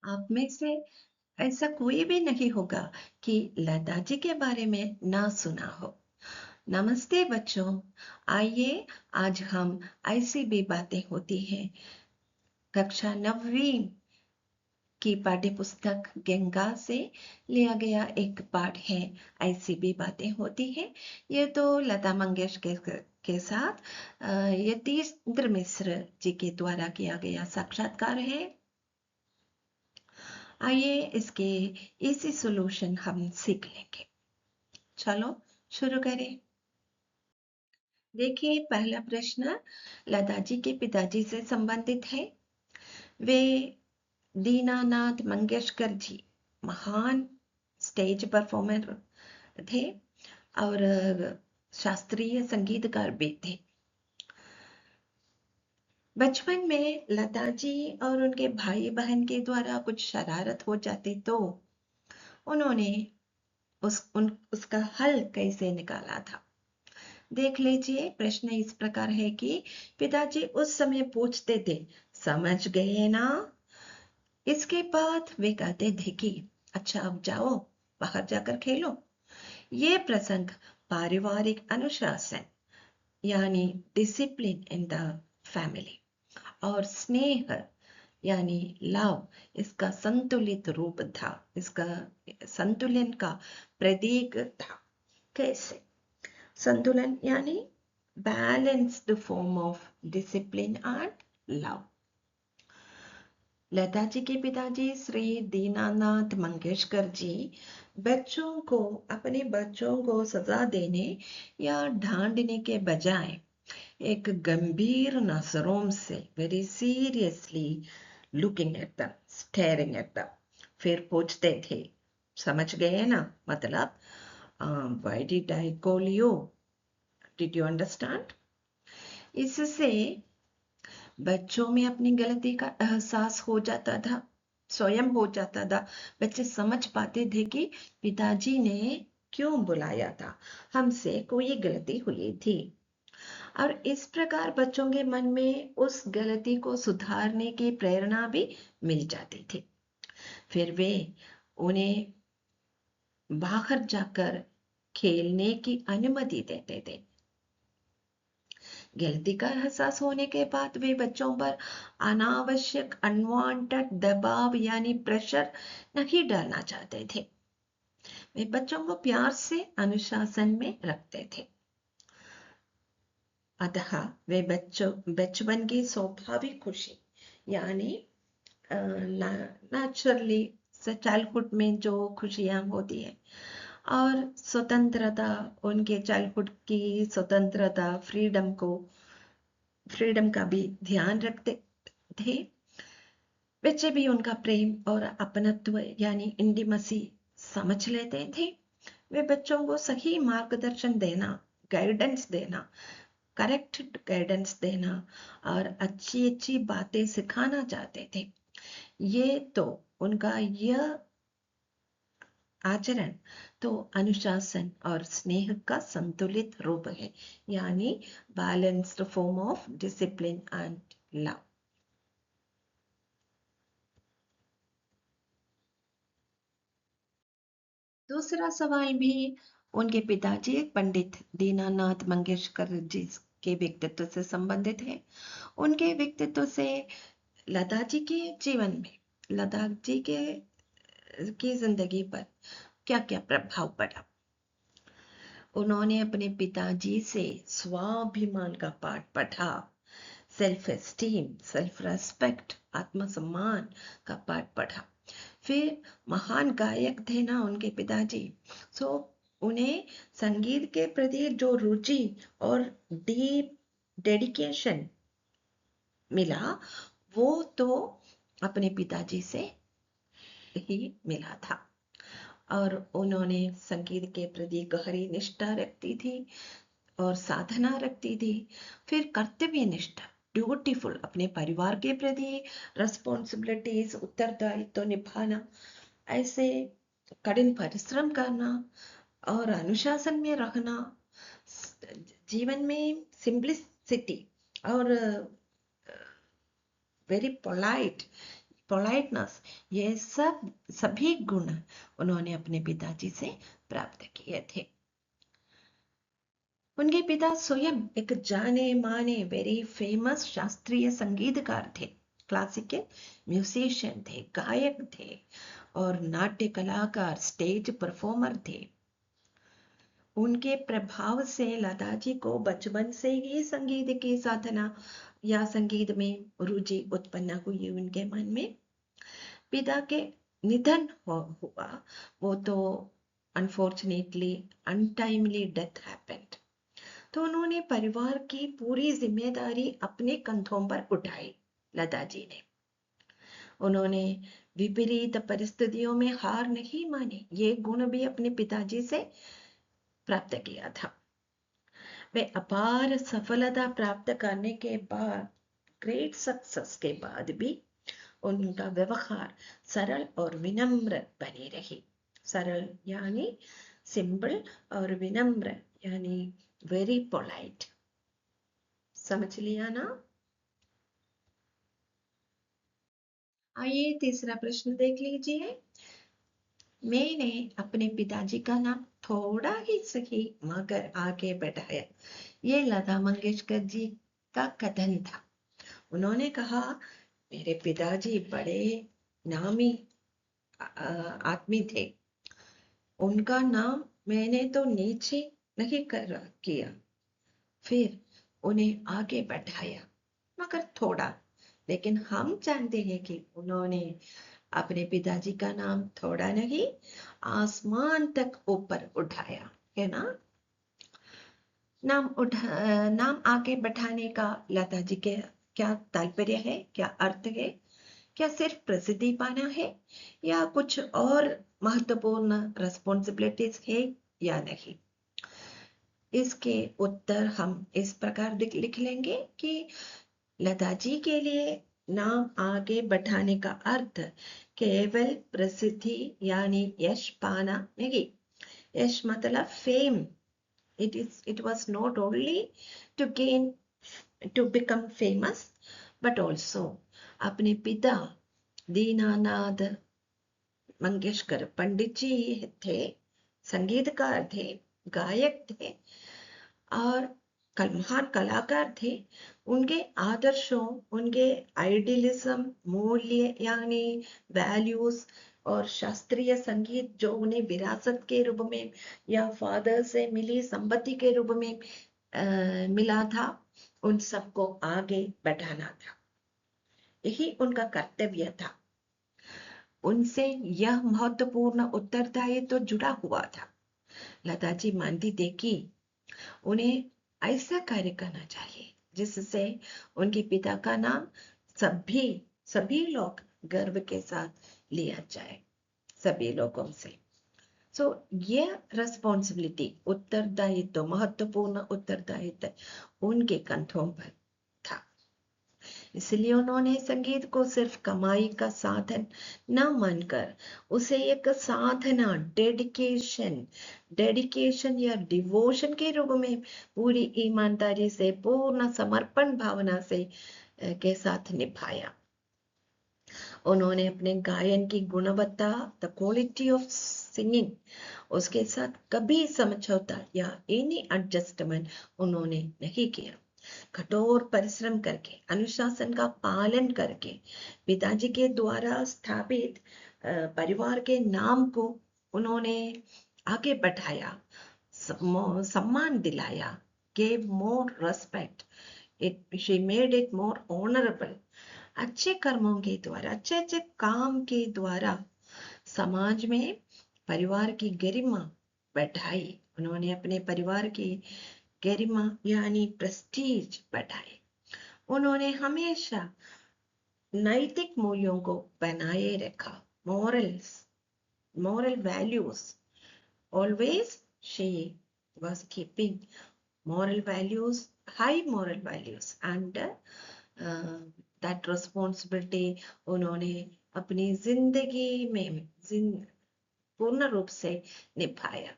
आप में से ऐसा कोई भी नहीं होगा कि लता जी के बारे में ना सुना हो। नमस्ते बच्चों, आइए आज हम ऐसी भी बातें होती हैं कक्षा 9वीं की पाठ्य पुस्तक गंगा से लिया गया एक पाठ है। ऐसी भी बातें होती हैं। ये तो लता मंगेशकर के साथ यतीन्द्र मिश्र जी के द्वारा किया गया साक्षात्कार है। आइए इसके इसी सॉल्यूशन हम सीख लेंगे। चलो शुरू करें। देखिए, पहला प्रश्न लता जी के पिताजी से संबंधित है। वे दीनानाथ मंगेशकर जी महान स्टेज परफॉर्मर थे और शास्त्रीय संगीतकार भी थे। बचपन में लता जी और उनके भाई बहन के द्वारा कुछ शरारत हो जाती तो उन्होंने उसका हल कैसे निकाला था। देख लीजिए, प्रश्न इस प्रकार है कि पिताजी उस समय पूछते थे, समझ गए ना? इसके बाद वे कहते थे कि अच्छा अब जाओ, बाहर जाकर खेलो। ये प्रसंग पारिवारिक अनुशासन यानी डिसिप्लिन इन द फैमिली और स्नेह यानी लव, इसका संतुलित रूप था, इसका संतुलन का प्रतीक था। कैसे? संतुलन यानी balanced form of discipline and love. Lata ji के पिताजी श्री दीनानाथ मंगेशकर जी अपने बच्चों को सजा देने या डांटने के बजाय एक गंभीर नजरों से very seriously looking at the staring at the फिर पूछते थे, समझ गए ना? मतलब why did I call you? Did you understand? इससे बच्चों में अपनी गलती का एहसास हो जाता था, स्वयं हो जाता था। बच्चे समझ पाते थे कि पिताजी ने क्यों बुलाया था, हमसे कोई गलती हुई थी। और इस प्रकार बच्चों के मन में उस गलती को सुधारने की प्रेरणा भी मिल जाती थी। फिर वे उन्हें बाहर जाकर खेलने की अनुमति देते थे। गलती का एहसास होने के बाद वे बच्चों पर अनावश्यक अनवांटेड दबाव यानी प्रेशर नहीं डालना चाहते थे। वे बच्चों को प्यार से अनुशासन में रखते थे। अतः वे बचपन की स्वाभाविक खुशी यानी नेचुरली चाइल्डहुड में जो खुशियां होती है और स्वतंत्रता, उनके चाइल्डहुड की स्वतंत्रता, फ्रीडम का भी ध्यान रखते थे। बच्चे भी उनका प्रेम और अपनत्व यानी इंटीमेसी समझ लेते थे। वे बच्चों को सही मार्गदर्शन देना, गाइडेंस देना, करेक्ट गाइडेंस देना और अच्छी अच्छी बातें सिखाना चाहते थे। ये तो उनका यह आचरण तो अनुशासन और स्नेह का संतुलित रूप है, यानी balanced form of discipline and love. दूसरा सवाल भी उनके पिताजी पंडित दीनानाथ मंगेशकर जी के व्यक्तित्व से संबंधित है। उनके व्यक्तित्व से लता जी के जीवन में, लता जी के की जिंदगी पर क्या क्या प्रभाव पड़ा। उन्होंने अपने पिताजी से स्वाभिमान का पाठ पढ़ा, सेल्फ एस्टीम, सेल्फ रेस्पेक्ट, आत्मसम्मान का पाठ पढ़ा। फिर महान गायक थे ना उनके पिताजी, सो उन्हें संगीत के प्रति जो रुचि और डीप डेडिकेशन मिला, वो तो अपने पिताजी से ही मिला था। और उन्होंने संगीत के प्रति गहरी निष्ठा रखती थी और साधना रखती थी। फिर कर्तव्य निष्ठा, ड्यूटीफुल, अपने परिवार के प्रति रिस्पॉन्सिबिलिटीज, उत्तरदायित्व तो निभाना, ऐसे कठिन परिश्रम करना और अनुशासन में रहना, जीवन में सिंप्लिसिटी और वेरी पोलाइट, पोलाइटनेस, ये सभी गुण उन्होंने अपने पिताजी से प्राप्त किए थे। उनके पिता स्वयं एक जाने माने वेरी फेमस शास्त्रीय संगीतकार थे, क्लासिकल म्यूजिशियन थे, गायक थे और नाट्य कलाकार, स्टेज परफॉर्मर थे। उनके प्रभाव से लता जी को बचपन से ही संगीत की साधना या संगीत में रुचि उत्पन्न हुई उनके मन में। पिता के निधन हुआ, वो तो अनफॉर्चुनेटली अनटाइमली डेथ हैपेंड। तो उन्होंने परिवार की पूरी जिम्मेदारी अपने कंधों पर उठाई लता जी ने। उन्होंने विपरीत परिस्थितियों में हार नहीं मानी, ये गुण भी अपने पिताजी से प्राप्त किया था। वे अपार सफलता प्राप्त करने के बाद, ग्रेट सक्सेस के बाद भी उनका व्यवहार सरल और विनम्र बनी रही। सरल यानी सिंपल और विनम्र यानी वेरी पोलाइट। समझ लिया ना? आइए तीसरा प्रश्न देख लीजिए। मैंने अपने पिताजी का नाम थोड़ा ही सही मगर आगे बढ़ाया। ये लता मंगेशकर जी का कथन था। उन्होंने कहा, मेरे पिताजी बड़े नामी आदमी थे, उनका नाम मैंने तो नीचे नहीं किया, फिर उन्हें आगे बढ़ाया मगर थोड़ा। लेकिन हम जानते हैं कि उन्होंने अपने पिताजी का नाम थोड़ा नहीं, आसमान तक ऊपर उठाया, है ना? नाम आगे बढ़ाने का लता जी के क्या तात्पर्य है, क्या अर्थ है? क्या सिर्फ प्रसिद्धि पाना है या कुछ और महत्वपूर्ण रिस्पॉन्सिबिलिटीज है या नहीं? इसके उत्तर हम इस प्रकार लिख लेंगे कि लता जी के लिए नाम आगे बढ़ाने का अर्थ केवल प्रसिद्धि यानी यश पाना नहीं। यश मतलब fame. It was not only to become famous, but also अपने पिता दीनानाथ मंगेशकर पंडित जी थे, संगीतकार थे, गायक थे और महान कलाकार थे। उनके आदर्शों, उनके आइडियलिज्म, मूल्य यानी वैल्यूज और शास्त्रीय संगीत जो उन्हें विरासत के रूप में या फादर से मिली संपत्ति के रूप में मिला था, उन सबको आगे बढ़ाना था। यही उनका कर्तव्य था। उनसे यह महत्वपूर्ण उत्तरदायित्व तो जुड़ा हुआ था। लता जी मानती थी कि उन्हें ऐसा कार्य करना चाहिए जिससे उनके पिता का नाम सभी लोग गर्व के साथ लिया जाए, सभी लोगों से। सो ये रेस्पॉन्सिबिलिटी, उत्तरदायित्व, महत्वपूर्ण उत्तरदायित्व उनके कंधों पर था। इसलिए उन्होंने संगीत को सिर्फ कमाई का साधन न मानकर उसे एक साधना, डेडिकेशन या डिवोशन के रूप में पूरी ईमानदारी से, पूर्ण समर्पण भावना से के साथ निभाया। उन्होंने अपने गायन की गुणवत्ता, द क्वालिटी ऑफ सिंगिंग, उसके साथ कभी समझौता या एनी एडजस्टमेंट उन्होंने नहीं किया। कठोर परिश्रम करके, अनुशासन का पालन करके पिताजी के द्वारा स्थापित परिवार के नाम को उन्होंने आगे बढ़ाया, सम्मान दिलाया, gave more respect, she made it more honorable। अच्छे कर्मों के द्वारा, अच्छे अच्छे काम के द्वारा समाज में परिवार की गरिमा बढ़ाई। उन्होंने अपने परिवार की गरिमा यानी प्रेस्टीज बढ़ाए। उन्होंने हमेशा नैतिक मूल्यों को बनाए रखा, moral values। Always she was keeping moral values, high moral values, and that responsibility उन्होंने अपनी जिंदगी में पूर्ण रूप से निभाया।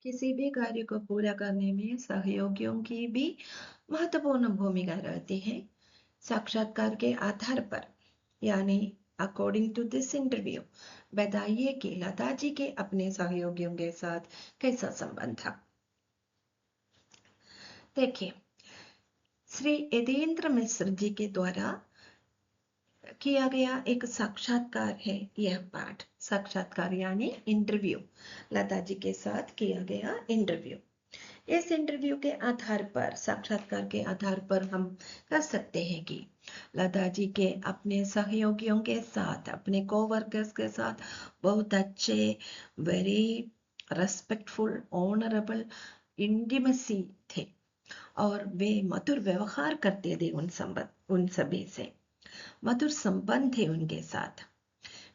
किसी भी कार्य को पूरा करने में सहयोगियों की भी महत्वपूर्ण भूमिका रहती है। साक्षात्कार के आधार पर, यानी अकॉर्डिंग टू दिस इंटरव्यू, बताइए कि लता जी के अपने सहयोगियों के साथ कैसा संबंध था। देखिए, श्री यदेंद्र मिश्र जी के द्वारा किया गया एक साक्षात्कार है यह पाठ। साक्षात्कार यानी इंटरव्यू, लता जी के साथ किया गया इंटरव्यू। इस इंटरव्यू के आधार पर, साक्षात्कार के आधार पर हम कह सकते हैं कि लता जी के अपने सहयोगियों के साथ, अपने कोवर्कर्स के साथ बहुत अच्छे, वेरी रेस्पेक्टफुल, ऑनरेबल इंटीमेसी थे और वे मधुर व्यवहार करते थे उन सभी से, मधुर संबंध थे उनके साथ।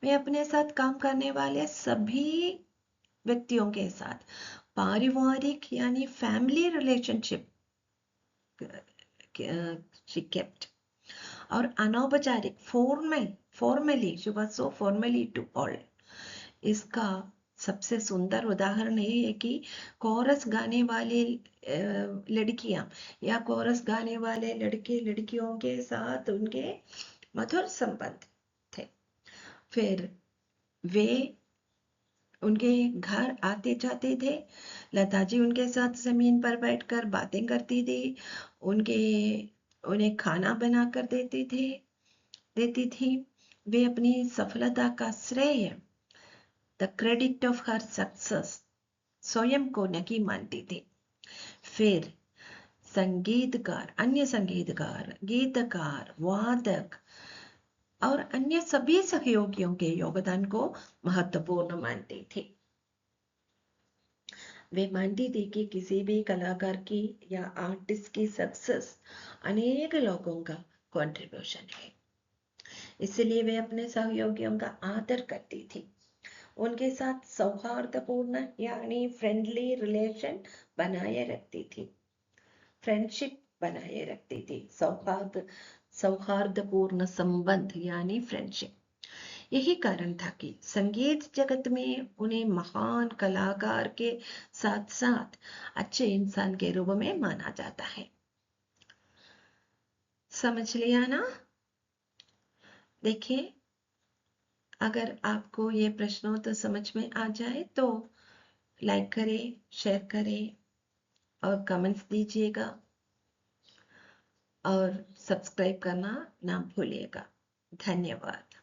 वे अपने साथ काम करने वाले सभी व्यक्तियों के साथ पारिवारिक यानी फैमिली रिलेशनशिप शी केप्ट, और अनौपचारिक formally she was so formally to all. इसका सबसे सुंदर उदाहरण ये है कि कोरस गाने वाली लड़कियां या कोरस गाने वाले लड़के लड़कियों के साथ उनके मधुर संबंध थे। फिर वे उनके घर आते जाते थे, लता जी उनके साथ जमीन पर बैठकर बातें करती थी, उन्हें खाना बनाकर देती थी। वे अपनी सफलता का श्रेय, the credit of her success, स्वयं को नहीं मानती थी। फिर अन्य संगीतकार, गीतकार, वादक और अन्य सभी सहयोगियों के योगदान को महत्वपूर्ण मानती थी। वे मानती थी कि किसी भी कलाकार की या आर्टिस्ट की सक्सेस अनेक लोगों का कंट्रीब्यूशन है। इसलिए वे अपने सहयोगियों का आदर करती थी, उनके साथ सौहार्दपूर्ण यानी फ्रेंडली रिलेशन बनाए रखती थी, फ्रेंडशिप बनाए रखती थी, सौहार्दपूर्ण संबंध यानी फ्रेंडशिप। यही कारण था कि संगीत जगत में उन्हें महान कलाकार के साथ साथ अच्छे इंसान के रूप में माना जाता है। समझ लिया ना? देखिए, अगर आपको ये प्रश्नोत्तर समझ में आ जाए तो लाइक करें, शेयर करें और कमेंट्स दीजिएगा और सब्सक्राइब करना ना भूलिएगा। धन्यवाद।